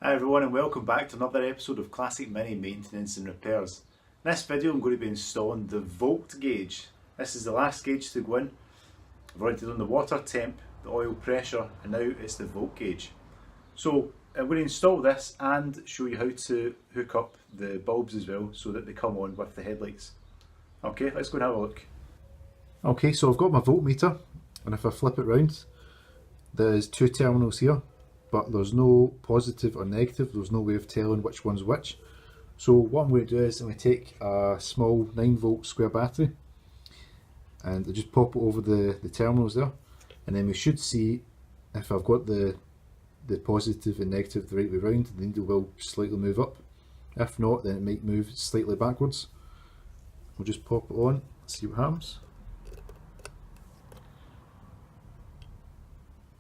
Hi everyone and welcome back to another episode of Classic Mini Maintenance and Repairs. In this video I'm going to be installing the volt gauge. This is the last gauge to go in. I've already done the water temp, the oil pressure, and now it's the volt gauge. So I'm going to install this and show you how to hook up the bulbs as well so that they come on with the headlights. Okay, let's go and have a look. Okay, so I've got my voltmeter, and if I flip it round, there's two terminals here, but there's no positive or negative. There's no way of telling which one's which. So what I'm going to do is I'm going to take a small 9 volt square battery and I just pop it over the terminals there, and then we should see if I've got the positive and negative the right way round. The needle will slightly move up. If not, then it might move slightly backwards. We'll just pop it on, see what happens.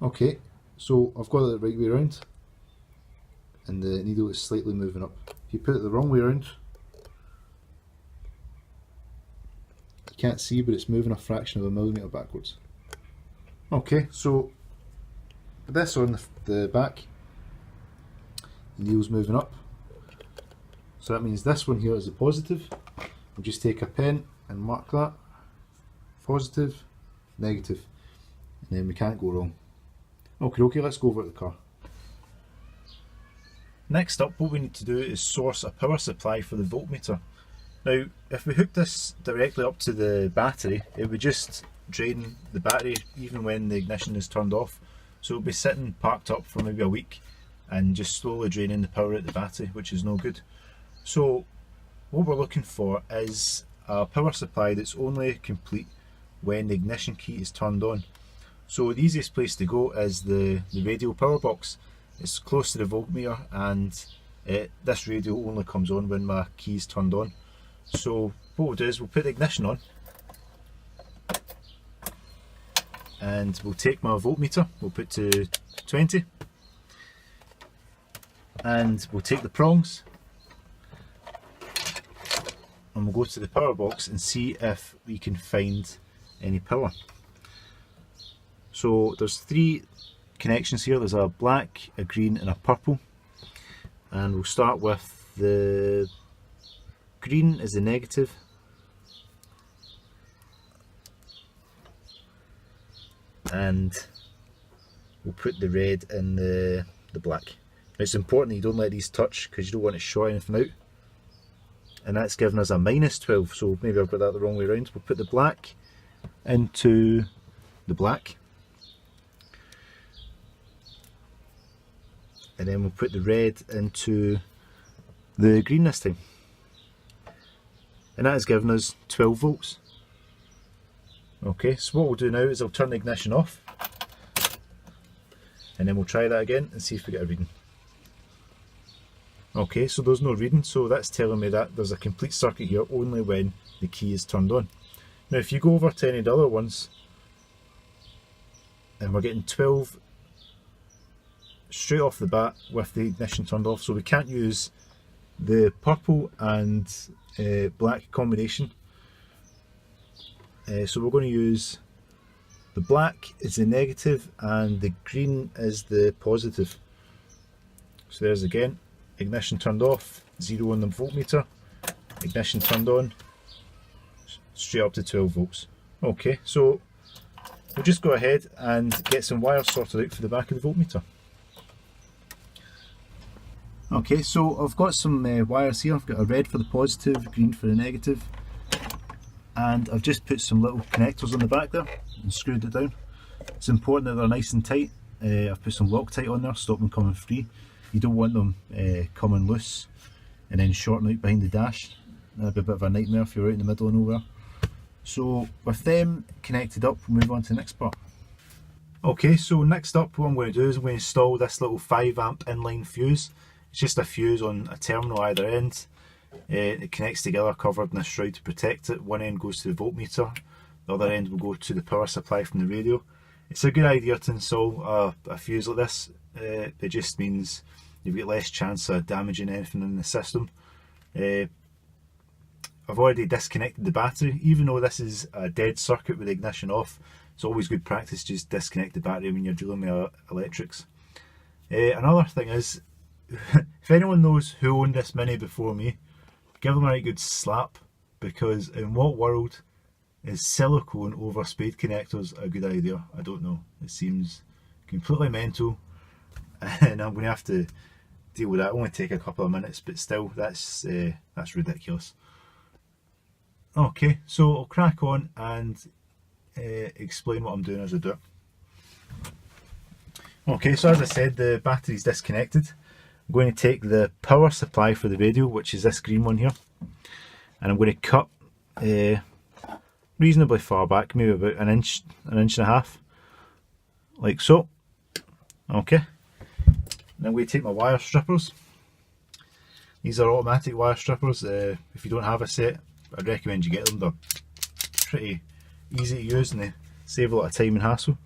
Okay, so I've got it the right way around and the needle is slightly moving up. If you put it the wrong way around, you can't see, but it's moving a fraction of a millimetre backwards. Okay, so with this on the back, the needle's moving up. So that means this one here is a positive. We'll just take a pen and mark that. Positive, negative, and then we can't go wrong. Okay, let's go over to the car. Next up, what we need to do is source a power supply for the voltmeter. Now, if we hook this directly up to the battery, it would just drain the battery even when the ignition is turned off. So it'll be sitting parked up for maybe a week and just slowly draining the power out the battery, which is no good. So what we're looking for is a power supply that's only complete when the ignition key is turned on. So the easiest place to go is the radio power box. It's close to the voltmeter, and this radio only comes on when my key is turned on. So what we'll do is we'll put the ignition on and we'll take my voltmeter, we'll put to 20, and we'll take the prongs and we'll go to the power box and see if we can find any power. So there's 3 connections here. There's a black, a green and a purple, and we'll start with the green is the negative, and we'll put the red in the black. Now it's important that you don't let these touch because you don't want to short anything out, and that's giving us a -12, so maybe I've got that the wrong way around. We'll put the black into the black, and then we'll put the red into the green this time, and that has given us 12 volts. Okay, so what we'll do now is I'll turn the ignition off and then we'll try that again and see if we get a reading. Okay, so there's no reading, so that's telling me that there's a complete circuit here only when the key is turned on. Now if you go over to any of the other ones, and we're getting 12 straight off the bat with the ignition turned off, so we can't use the purple and black combination. So we're going to use the black is the negative and the green is the positive. So there's again, ignition turned off, 0 on the voltmeter, ignition turned on, straight up to 12 volts. Okay, so we'll just go ahead and get some wires sorted out for the back of the voltmeter. Okay, so I've got some wires here. I've got a red for the positive, green for the negative, and I've just put some little connectors on the back there and screwed it down. It's important that they're nice and tight. I've put some Loctite on there, stop them coming free. You don't want them coming loose and then shorting out behind the dash. That'd be a bit of a nightmare if you're out in the middle of nowhere. So with them connected up, we'll move on to the next part. Okay, so next up what I'm going to do is I'm going to install this little 5 amp inline fuse. It's just a fuse on a terminal either end. It connects together, covered in a shroud to protect it. One end goes to the voltmeter, the other end will go to the power supply from the radio. It's a good idea to install a fuse like this. It just means you've got less chance of damaging anything in the system. I've already disconnected the battery. Even though this is a dead circuit with the ignition off, it's always good practice to just disconnect the battery when you're dealing with electrics. Another thing is, if anyone knows who owned this Mini before me, give them a right good slap, because in what world is silicone over spade connectors a good idea? I don't know. It seems completely mental, and I'm going to have to deal with that. It'll only take a couple of minutes, but still, that's ridiculous. Okay, so I'll crack on and explain what I'm doing as I do it. Okay, so as I said, the battery's disconnected. I'm going to take the power supply for the radio, which is this green one here, and I'm going to cut reasonably far back, maybe about an inch and a half, like so. Okay, and I'm going to take my wire strippers. These are automatic wire strippers. If you don't have a set, I'd recommend you get them. They're pretty easy to use and they save a lot of time and hassle.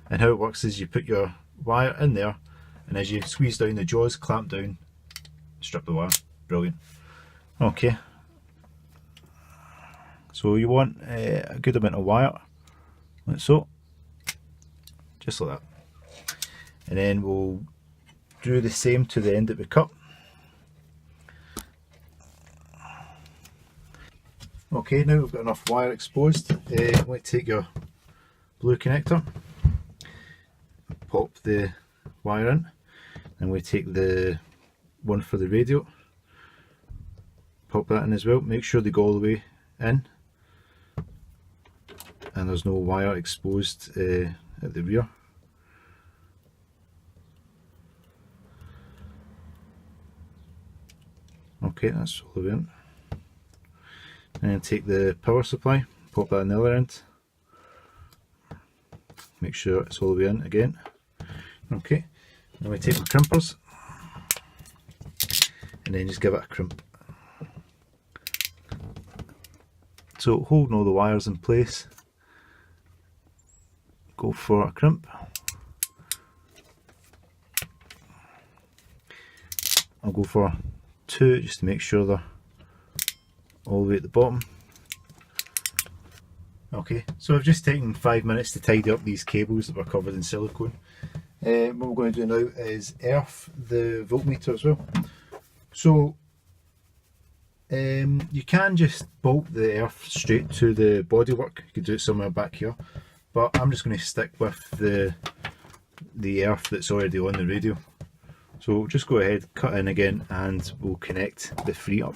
And how it works is you put your wire in there, and as you squeeze down the jaws, clamp down, strip the wire. Brilliant. Okay, so you want a good amount of wire, like so, just like that. And then we'll do the same to the end that we cut. Okay, now we've got enough wire exposed. I'm going to take your blue connector, pop the wire in, and we take the one for the radio, pop that in as well. Make sure they go all the way in and there's no wire exposed at the rear. Okay, that's all the way in. And then take the power supply, pop that in the other end, make sure it's all the way in again. Okay, now we take my crimpers and then just give it a crimp. So holding all the wires in place, go for a crimp. I'll go for 2 just to make sure they're all the way at the bottom. Okay, so I've just taken 5 minutes to tidy up these cables that were covered in silicone. What we're going to do now is earth the voltmeter as well. So you can just bolt the earth straight to the bodywork. You could do it somewhere back here, but I'm just going to stick with the earth that's already on the radio. So just go ahead, cut in again, and we'll connect the 3 up.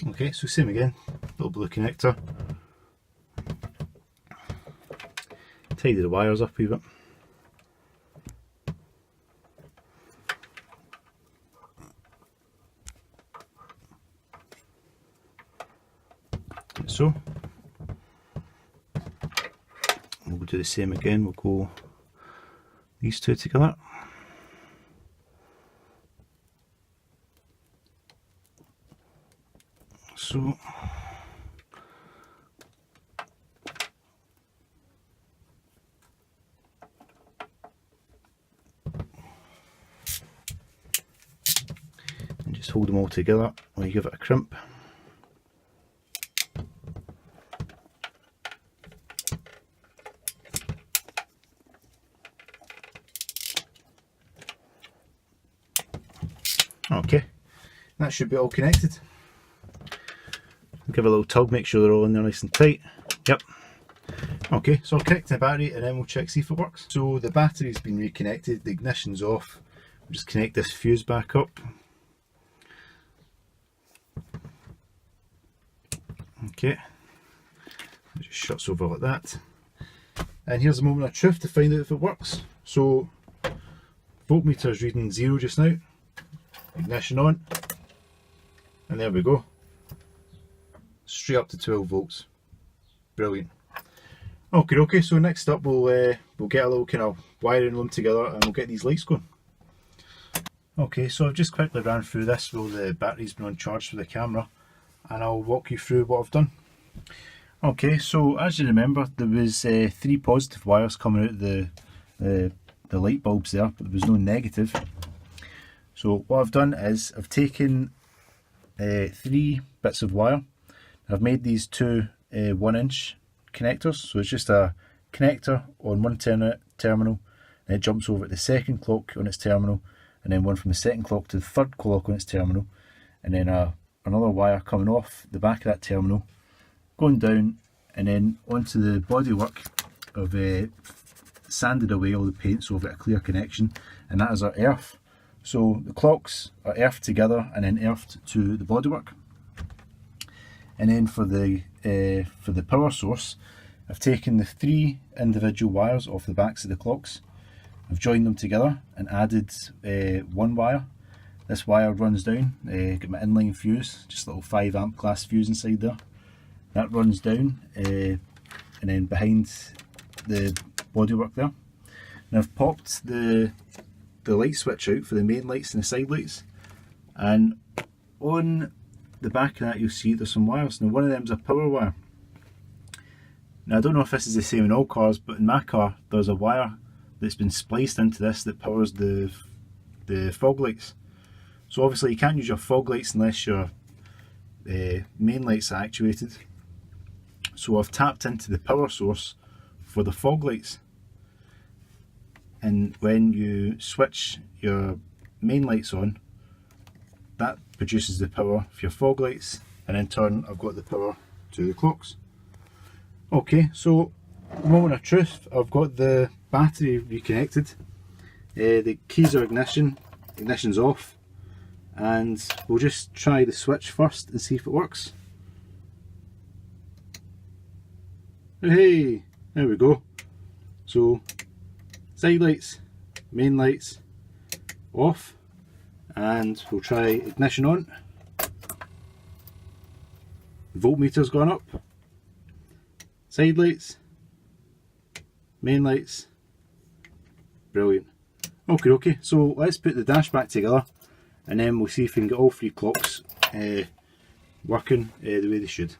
Okay, so same again, little blue connector. Tidy the wires up a wee bit. Like so. We'll do the same again, we'll go these 2 together. So and just hold them all together while you give it a crimp. Okay, that should be all connected. Give a little tug, make sure they're all in there nice and tight. Yep. Okay, so I'll connect the battery and then we'll check, see if it works. So the battery's been reconnected, the ignition's off. We'll just connect this fuse back up. Okay, it just shuts over like that. And here's the moment of truth to find out if it works. So voltmeter is reading 0 just now. Ignition on, and there we go. Straight up to 12 volts. Brilliant. Okay, so next up we'll get a little kind of wiring loom together and we'll get these lights going. Okay, so I've just quickly ran through this while the battery's been on charge for the camera, and I'll walk you through what I've done. Okay, so as you remember, there was 3 positive wires coming out of the light bulbs there, but there was no negative. So what I've done is I've taken 3 bits of wire. I've made these 2 1-inch connectors, so it's just a connector on one terminal, and it jumps over to the second clock on its terminal, and then one from the second clock to the third clock on its terminal, and then another wire coming off the back of that terminal, going down and then onto the bodywork of sanded away all the paint so we've got a clear connection, and that is our earth. So the clocks are earthed together and then earthed to the bodywork. And then for the power source, I've taken the 3 individual wires off the backs of the clocks, I've joined them together and added 1 wire. This wire runs down, got my inline fuse, just a little 5 amp class fuse inside there. That runs down and then behind the bodywork there. And I've popped the light switch out for the main lights and the side lights, and on the back of that you'll see there's some wires. Now one of them is a power wire. Now I don't know if this is the same in all cars, but in my car there's a wire that's been spliced into this that powers the fog lights. So obviously you can't use your fog lights unless your main lights are actuated. So I've tapped into the power source for the fog lights, and when you switch your main lights on, that produces the power for your fog lights, and in turn I've got the power to the clocks. Okay, so moment of truth, I've got the battery reconnected, the keys are ignition's off, and we'll just try the switch first and see if it works. Hey, there we go. So side lights, main lights off, and we'll try ignition on. The voltmeter's gone up. Side lights, main lights, brilliant. Okay, so let's put the dash back together and then we'll see if we can get all 3 clocks working the way they should.